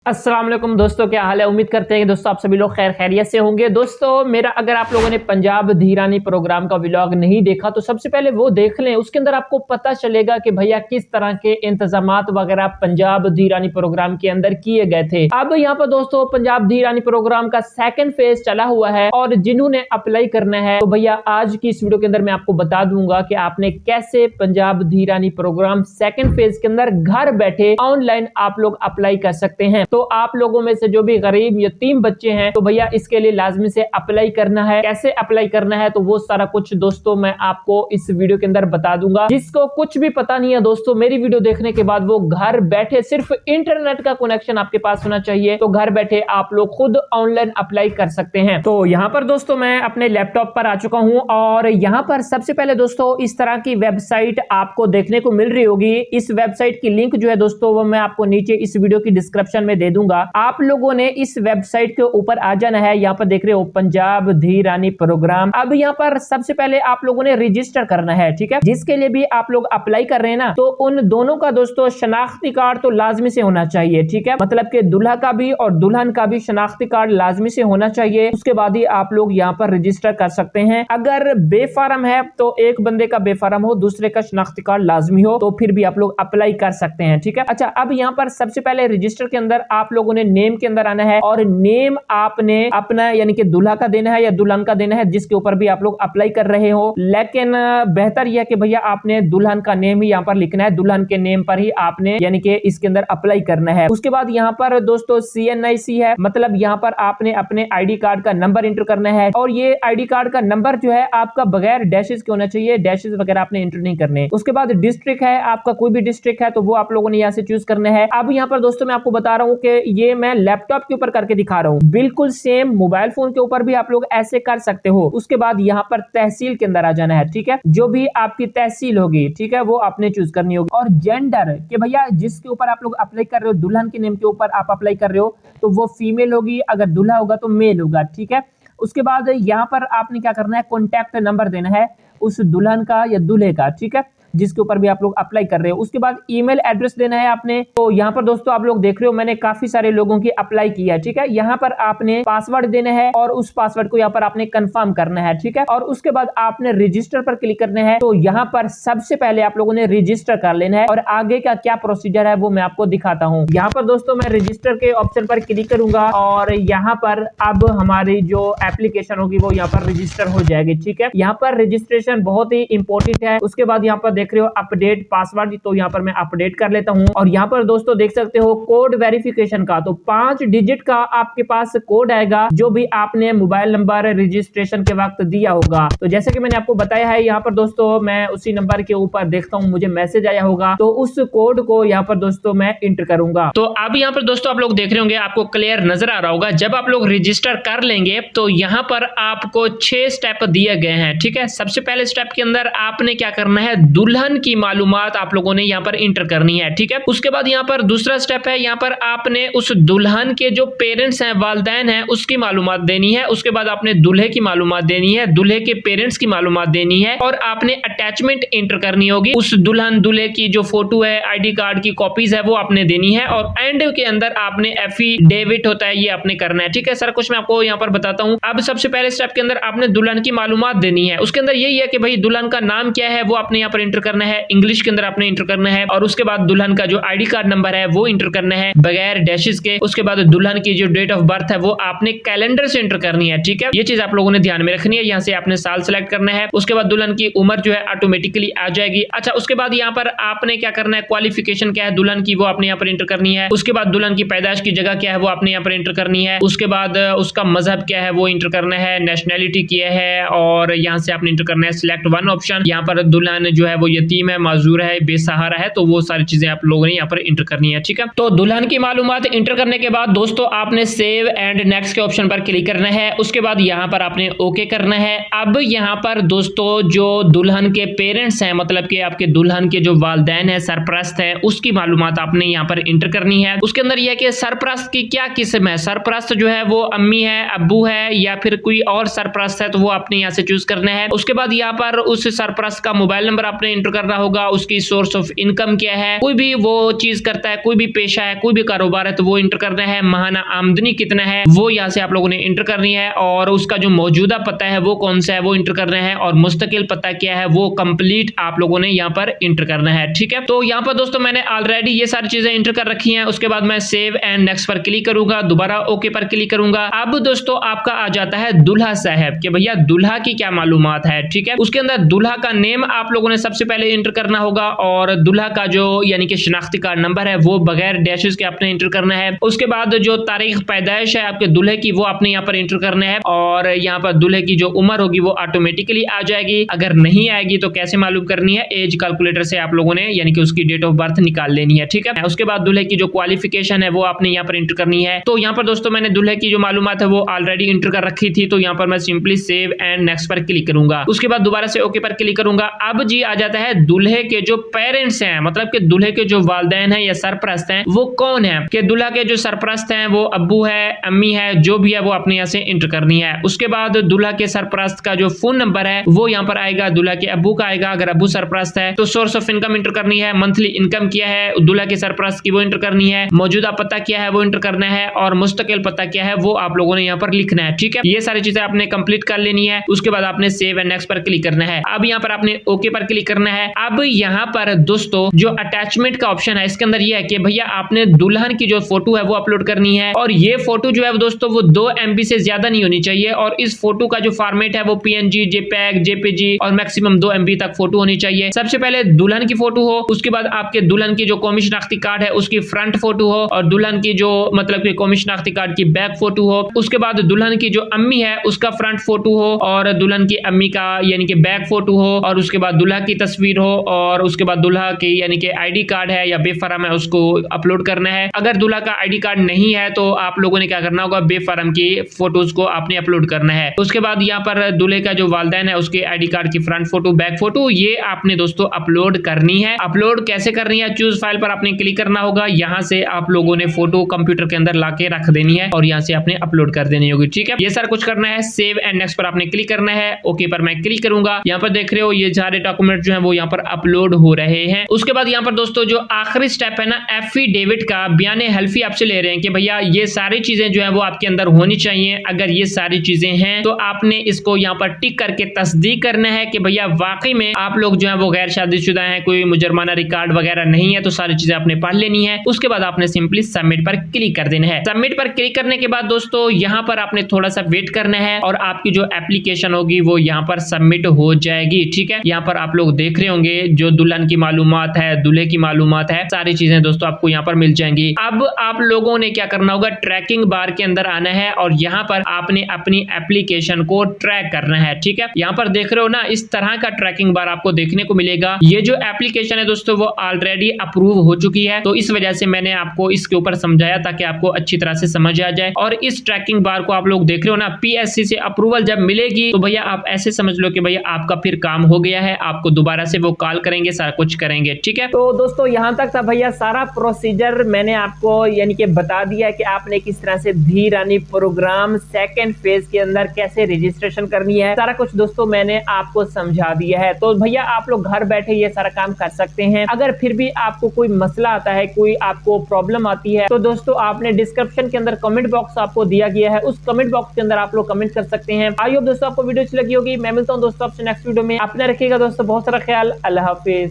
अस्सलाम वालेकुम दोस्तों, क्या हाल है। उम्मीद करते हैं कि दोस्तों आप सभी लोग खैर खैरियत से होंगे। दोस्तों मेरा अगर आप लोगों ने पंजाब धीरानी प्रोग्राम का व्लॉग नहीं देखा तो सबसे पहले वो देख लें। उसके अंदर आपको पता चलेगा कि भैया किस तरह के इंतजामात वगैरह पंजाब धीरानी प्रोग्राम के अंदर किए गए थे। अब यहाँ पर दोस्तों पंजाब धीरानी प्रोग्राम का सेकंड फेज चला हुआ है और जिन्होंने अप्लाई करना है तो भैया आज की इस वीडियो के अंदर मैं आपको बता दूंगा कि आपने कैसे पंजाब धीरानी प्रोग्राम सेकंड फेज के अंदर घर बैठे ऑनलाइन आप लोग अप्लाई कर सकते हैं। तो आप लोगों में से जो भी गरीब यतीम बच्चे हैं तो भैया इसके लिए लाजमी से अप्लाई करना है। कैसे अप्लाई करना है तो वो सारा कुछ दोस्तों मैं आपको इस वीडियो के अंदर बता दूंगा। जिसको कुछ भी पता नहीं है दोस्तों, मेरी वीडियो देखने के बाद वो घर बैठे सिर्फ इंटरनेट का कनेक्शन आपके पास होना चाहिए तो घर बैठे आप लोग खुद ऑनलाइन अप्लाई कर सकते हैं। तो यहाँ पर दोस्तों मैं अपने लैपटॉप पर आ चुका हूँ और यहाँ पर सबसे पहले दोस्तों इस तरह की वेबसाइट आपको देखने को मिल रही होगी। इस वेबसाइट की लिंक जो है दोस्तों वो मैं आपको नीचे इस वीडियो की डिस्क्रिप्शन में दे दूंगा। आप लोगों ने इस वेबसाइट के ऊपर आ जाना है। यहाँ पर देख रहे हो पंजाब धीरानी प्रोग्राम। अब यहाँ पर सबसे पहले आप लोगों ने रजिस्टर करना है, ठीक है। जिसके लिए भी आप लोग अप्लाई कर रहे हैं ना तो उन दोनों का दोस्तों शनाख्ती कार्ड तो लाजमी से होना चाहिए, ठीक है। मतलब कि दूल्हा का भी और दुल्हन का भी शनाख्ती कार्ड लाजमी से होना चाहिए। उसके बाद ही आप लोग यहाँ पर रजिस्टर कर सकते हैं। अगर बेफारम है तो एक बंदे का बेफारम हो, दूसरे का शनाख्ती कार्ड लाजमी हो तो फिर भी आप लोग अप्लाई कर सकते हैं, ठीक है। अच्छा, अब यहाँ पर सबसे पहले रजिस्टर के अंदर आप लोगों ने नेम के अंदर आना है और नेम आपने अपना यानी कि दूल्हा का देना है या दुल्हन का देना है जिसके ऊपर भी आप लोग अप्लाई कर रहे हो। लेकिन बेहतर यह कि भैया आपने दुल्हन का नेम ही यहाँ पर लिखना है। दुल्हन के नेम पर ही आपने यानी कि इसके अंदर अप्लाई करना है। उसके बाद यहाँ पर दोस्तों CNIC है, मतलब यहाँ पर आपने अपने आईडी कार्ड का नंबर इंटर करना है और ये आईडी कार्ड का नंबर जो है आपका बगैर डैशेस के होना चाहिए। डैशेस वगैरह आपने इंटर नहीं करने। उसके बाद डिस्ट्रिक्ट है, आपका कोई भी डिस्ट्रिक्ट है तो वो आप लोगों ने यहाँ से चूज करना है। अब यहाँ पर दोस्तों मैं आपको बता रहा हूँ कि ये मैं लैपटॉप के ऊपर करके दिखा रहा हूँ, बिल्कुल सेम मोबाइल फोन के ऊपर भी आप लोग ऐसे कर सकते हो। उसके बाद यहाँ पर तहसील के अंदर आ जाना है, ठीक है। जो भी आपकी तहसील होगी, ठीक है, वो आपने चूज करनी होगी। और जेंडर कि भैया जिसके ऊपर आप लोग अप्लाई कर रहे हो, दुल्हन के नेम के ऊपर आप अप्लाई कर रहे हो तो वो फीमेल होगी, अगर दूल्हा होगा तो मेल होगा, ठीक है। उसके बाद यहाँ पर आपने क्या करना है, कॉन्टैक्ट नंबर देना है उस दुल्हन का या दूल्हे का, ठीक है, जिसके ऊपर भी आप लोग अप्लाई कर रहे हो। उसके बाद ईमेल एड्रेस देना है आपने। तो यहाँ पर दोस्तों आप लोग देख रहे हो मैंने काफी सारे लोगों की अप्लाई किया है, ठीक है। यहाँ पर आपने पासवर्ड देना है और उस पासवर्ड को यहाँ पर आपने कंफर्म करना है, ठीक है। और उसके बाद आपने रजिस्टर पर क्लिक करना है। तो यहाँ पर सबसे पहले आप लोगों ने रजिस्टर कर लेना है और आगे का क्या प्रोसीजर है वो मैं आपको दिखाता हूँ। यहाँ पर दोस्तों मैं रजिस्टर के ऑप्शन पर क्लिक करूंगा और यहाँ पर अब हमारी जो एप्लीकेशन होगी वो यहाँ पर रजिस्टर हो जाएगी, ठीक है। यहाँ पर रजिस्ट्रेशन बहुत ही इंपॉर्टेंट है। उसके बाद यहाँ पर देख रहे हो अपडेट पासवर्ड, तो यहाँ पर मैं अपडेट कर लेता हूँ। और यहाँ पर दोस्तों देख सकते हो कोड वेरिफिकेशन का, तो 5 डिजिट का आपके पास कोड आएगा जो भी आपने मोबाइल नंबर रजिस्ट्रेशन के वक्त दिया होगा। तो जैसे कि मैंने आपको बताया है, यहाँ पर दोस्तों मैं उसी नंबर के ऊपर देखता हूँ मुझे मैसेज आया होगा तो उस कोड को यहाँ पर दोस्तों मैं इंटर करूंगा। तो अब यहाँ पर दोस्तों आप लोग देख रहे होंगे, आपको क्लियर नजर आ रहा होगा। जब आप लोग रजिस्टर कर लेंगे तो यहाँ पर आपको 6 स्टेप दिए गए हैं, ठीक है। सबसे पहले स्टेप के अंदर आपने क्या करना है, दुल्हन की मालूमात आप लोगों ने यहाँ पर इंटर करनी है, ठीक है। उसके बाद यहाँ पर दूसरा स्टेप है, यहाँ पर आपने उस दुल्हन के जो पेरेंट्स हैं, वालिदैन हैं, उसकी मालूमात देनी है। उसके बाद आपने दूल्हे की मालूमात देनी है, दूल्हे के पेरेंट्स की मालूमात देनी है और आपने अटैचमेंट इंटर करनी होगी। उस दुल्हन दूल्हे की जो फोटो है, आईडी कार्ड की कॉपीज है वो आपने देनी है और एंड के अंदर आपने एफिडेविट होता है ये आपने करना है, ठीक है। सर कुछ मैं आपको यहाँ पर बताता हूँ। अब सबसे पहले स्टेप के अंदर आपने दुल्हन की मालूमात देनी है। उसके अंदर यही है कि भाई दुल्हन का नाम क्या है वो आपने यहाँ पर इंटर करना है, इंग्लिश के अंदर आपने इंटर करना है और उसके बाद दुल्हन का जो आईडी कार्ड नंबर है वो इंटर करना है बगैर डैशेस के। उसके बाद दुल्हन की जो डेट ऑफ बर्थ है वो आपने कैलेंडर से इंटर करनी है, ठीक है। ये चीज आप लोगों ने ध्यान में रखनी है। यहाँ से आपने साल सेलेक्ट करना है। उसके बाद दुल्हन की उम्र जो है ऑटोमेटिकली आ जाएगी। अच्छा, उसके बाद यहाँ पर आपने क्या करना है, क्वालिफिकेशन क्या है दुल्हन की वो आपने यहाँ पर इंटर करनी है। उसके बाद दुल्हन की पैदाइश की जगह क्या है वो आपने यहाँ पर इंटर करनी है। उसके बाद उसका मजहब क्या है वो इंटर करना है, नेशनैलिटी क्या है और यहाँ से आपने इंटर करना है सिलेक्ट वन ऑप्शन। यहाँ पर दुल्हन जो है वो यतीम है, माजूर है, बेसहारा है, तो वो सारी चीजें आप लोगों ने यहाँ पर इंटर करनी है, ठीक है। तो दुल्हन की मालूमात इंटर करने के बाद दोस्तों आपने सेव एंड नेक्स्ट के ऑप्शन पर क्लिक करना है। उसके बाद यहाँ पर आपने ओके करना है। अब यहाँ पर दोस्तों जो दुल्हन के पेरेंट्स हैं, मतलब कि आपके दुल्हन के जो वालिदैन है, सरपरस्त है, उसकी मालूमात आपने यहाँ पर इंटर करनी है। उसके अंदर यह कि सरपरस्त की क्या किस्म है, सरपरस्त जो है वो अम्मी है, अब्बू है या फिर कोई और सरपरस्त है तो वो आपने यहाँ से चूज करना है। उसके बाद यहाँ पर उस सरपरस्त का मोबाइल नंबर आपने एंटर करना होगा, उसकी सोर्स ऑफ इनकम क्या है, कोई भी वो चीज करता है, कोई भी पेशा है, कोई भी कारोबार है तो वो एंटर करना है, माहाना आमदनी कितना है वो यहाँ से आप लोगों ने एंटर करनी है, और उसका जो मौजूदा पता है वो कौन सा है वो एंटर करना है, और मुस्तकिल पता क्या है वो कंप्लीट आप लोगों ने यहाँ पर एंटर करना है। ठीक है, तो यहाँ पर दोस्तों मैंने ऑलरेडी ये सारी चीजें एंटर कर रखी हैं। उसके बाद मैं सेव एंड नेक्स्ट पर क्लिक करूंगा, दोबारा ओके पर क्लिक करूंगा। अब दोस्तों आपका आ जाता है दुल्हा साहब कि भैया दुल्हा की क्या मालूमात है। ठीक है, उसके अंदर दुल्हा का नेम आप लोगों ने सबसे पहले एंटर करना होगा, और दुल्हा का जो यानी कि शनाख्ती कार्ड नंबर है वो बगैर डैशेस के आपने एंटर करना है। उसके बाद जो तारीख पैदाइश है आपके दुल्हे की वो आपने यहाँ पर एंटर करना है, और यहाँ पर दुल्हे की जो उम्र होगी वो ऑटोमेटिकली आ जाएगी। अगर नहीं आएगी तो कैसे मालूम करनी है, एज कैलकुलेटर से आप लोगों ने यानी कि उसकी डेट ऑफ बर्थ निकाल लेनी है। ठीक है, उसके बाद दुल्हे की जो क्वालिफिकेशन है वो आपने यहाँ पर एंटर करनी है। तो यहाँ पर दोस्तों मैंने दुल्हे की जो मालूमात है वो ऑलरेडी एंटर कर रखी थी, तो यहाँ पर मैं सिंपली सेव एंड नेक्स्ट पर क्लिक करूंगा। उसके बाद दोबारा से ओके पर क्लिक करूंगा। अब जी आ जाता है दुल्हे के जो पेरेंट्स हैं, मतलब कि दुल्हे के जो वालिदैन हैं या सरपरस्त हैं वो कौन है, कि दुल्हा के जो सरपरस्त हैं वो अब्बू है, अम्मी है, जो भी है वो अपने यहाँ से एंटर करनी है। उसके बाद दुल्हा के सरपरस्त का जो फोन नंबर है वो यहाँ पर आएगा, दुल्हा के अब्बू का आएगा। अगर अब्बू सरपरस्त है तो सोर्स ऑफ इनकम एंटर करनी है, मंथली इनकम क्या है दुल्हा के सरपरस्त की वो एंटर करनी है, मौजूदा पता क्या है वो एंटर करना है, और मुस्तकिल पता क्या है वो आप लोगों ने यहाँ पर लिखना है। ठीक है, ये सारी चीजें आपने कंप्लीट कर लेनी है। उसके बाद आपने सेव एंड नेक्स्ट पर क्लिक करना है। अब यहाँ पर आपने ओके पर क्लिक करना है। अब यहाँ पर दोस्तों जो अटैचमेंट का ऑप्शन है इसके अंदर ये है कि भैया आपने दुल्हन की जो फोटो है वो अपलोड करनी है, और ये फोटो जो है दोस्तों वो 2 MB से ज्यादा नहीं होनी चाहिए, और इस फोटो का जो फॉर्मेट है वो PNG, JPEG, JPG और मैक्सिमम 2 MB तक फोटो होनी चाहिए। सबसे पहले दुल्हन की फोटो हो, उसके बाद आपके दुल्हन की जो कौमी शनाख्ती कार्ड है उसकी फ्रंट फोटो हो, और दुल्हन की जो मतलब कि कौमी शनाख्ती कार्ड की बैक फोटो हो। उसके बाद दुल्हन की जो अम्मी है उसका फ्रंट फोटो हो, और दुल्हन की अम्मी का यानी कि बैक फोटो हो, और उसके बाद दुल्हा की तस्वीर हो, और उसके बाद दुल्हा की यानी कि ID कार्ड है या बेफरम है उसको अपलोड करना है। अगर दुल्हा का ID कार्ड नहीं है तो आप लोगों ने क्या करना होगा, बेफरम की फोटोज को आपने अपलोड करना है। उसके बाद यहाँ पर दूल्हे का जो वालिदैन है उसके ID कार्ड की फ्रंट फोटो, बैक फोटो ये आपने दोस्तों अपलोड करनी है। अपलोड कैसे करनी है, चूज फाइल पर आपने क्लिक करना होगा। यहाँ से आप लोगों ने फोटो कंप्यूटर के अंदर लाके रख देनी है, और यहाँ से आपने अपलोड कर देनी होगी। ठीक है, ये सारा कुछ करना है। सेव एंड नेक्स्ट पर आपने क्लिक करना है, ओके पर मैं क्लिक करूंगा। यहाँ पर देख रहे हो ये सारे डॉक्यूमेंट जो है वो यहाँ पर अपलोड हो रहे हैं। उसके बाद यहाँ पर दोस्तों जो आखिरी स्टेप है ना, एफिडेविट का बयान हल्फी आपसे ले रहे हैं कि भैया ये सारी चीजें जो है वो आपके अंदर होनी चाहिए। अगर ये सारी चीजें हैं तो आपने इसको यहाँ पर टिक करके तस्दीक करना है कि भैया वाकई में आप लोग जो है वो गैर शादीशुदा हैं, कोई मुजरमाना रिकॉर्ड वगैरह नहीं है। तो सारी चीजें आपने पढ़ लेनी है। उसके बाद आपने सिंपली सबमिट पर क्लिक कर देना है। सबमिट पर क्लिक करने के बाद दोस्तों यहाँ पर आपने थोड़ा सा वेट करना है, और आपकी जो एप्लीकेशन होगी वो यहाँ पर सबमिट हो जाएगी। ठीक है, यहाँ पर आप लोग देख रहे होंगे जो दुल्हन की मालूमात है, दूल्हे की मालूमात है, सारी चीजें दोस्तों आपको यहाँ पर मिल जाएंगी। अब आप लोगों ने क्या करना होगा, ट्रैकिंग बार के अंदर आना है, और यहाँ पर आपने अपनी एप्लीकेशन को ट्रैक करना है। ठीक है, यहाँ पर देख रहे हो ना, इस तरह का ट्रैकिंग बार आपको देखने को मिलेगा। ये जो एप्लीकेशन है दोस्तों वो ऑलरेडी अप्रूव हो चुकी है, तो इस वजह से मैंने आपको इसके ऊपर समझाया ताकि आपको अच्छी तरह से समझ आ जाए। और इस ट्रैकिंग बार को आप लोग देख रहे हो ना, PSC से अप्रूवल जब मिलेगी तो भैया आप ऐसे समझ लो कि भैया आपका फिर काम हो गया है, आपको दोबारा से वो कॉल करेंगे, सारा कुछ करेंगे। ठीक है, तो दोस्तों यहाँ तक था भैया सारा प्रोसीजर मैंने आपको यानी कि बता दिया कि आपने किस तरह से धीरानी प्रोग्राम सेकंड फेज के अंदर कैसे रजिस्ट्रेशन करनी है, सारा कुछ दोस्तों मैंने आपको समझा दिया है। तो भैया आप लोग घर बैठे ये सारा काम कर सकते हैं। अगर फिर भी आपको कोई मसला आता है, कोई आपको प्रॉब्लम आती है, तो दोस्तों आपने डिस्क्रिप्शन के अंदर कमेंट बॉक्स आपको दिया गया है, उस कमेंट बॉक्स के अंदर आप लोग कमेंट कर सकते हैं। आई होप दोस्तों आपको वीडियो अच्छी लगी होगी। मैं मिलता हूँ दोस्तों आपसे नेक्स्ट वीडियो में। अपना रखिएगा दोस्तों बहुत सारा ख्याल। अल्लाह हाफिज।